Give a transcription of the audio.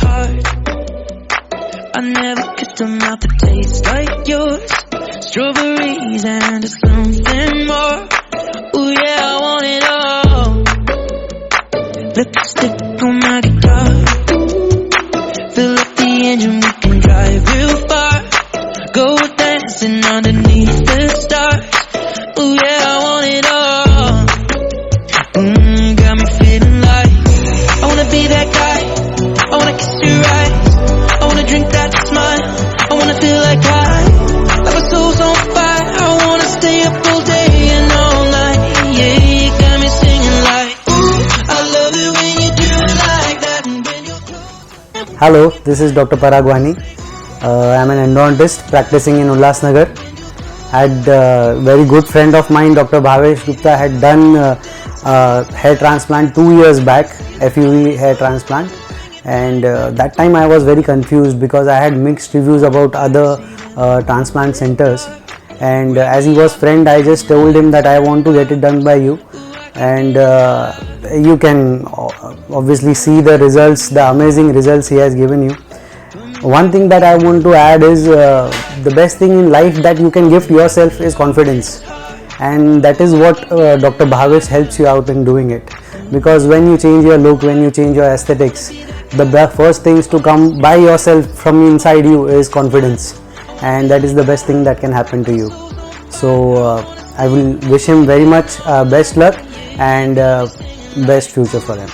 heart. I never kissed a mouth that tastes like yours. Strawberries and something more. Ooh yeah, I want it all. Lipstick on my guitar. Fill up the engine, we can drive real far. Go dancing underneath the stars. Ooh yeah, I want it all. Got me feeling like I wanna be that guy. I wanna kiss your eyes. I wanna drink that smile. I wanna feel like my soul's on fire. I wanna stay up all day and all night. Yeah, you got me singing like, ooh, I love it when you do it like that. And when you're Hello, this is Dr Parag Wani. I am an endodontist practicing in Ulhasnagar. I had a very good friend of mine, Dr Bhavesh Gupta, had done hair transplant 2 years back, FUE hair transplant, and that time I was very confused because I had mixed reviews about other transplant centers, and as he was friend, I just told him that I want to get it done by you, and you can obviously see the results, the amazing results he has given you. One thing that I want to add is the best thing in life that you can give yourself is confidence, and that is what Dr. Bhavesh helps you out in doing it, because when you change your look, when you change your aesthetics, the first things to come by yourself from inside you is confidence, and that is the best thing that can happen to you. So I will wish him very much best luck and best future for him.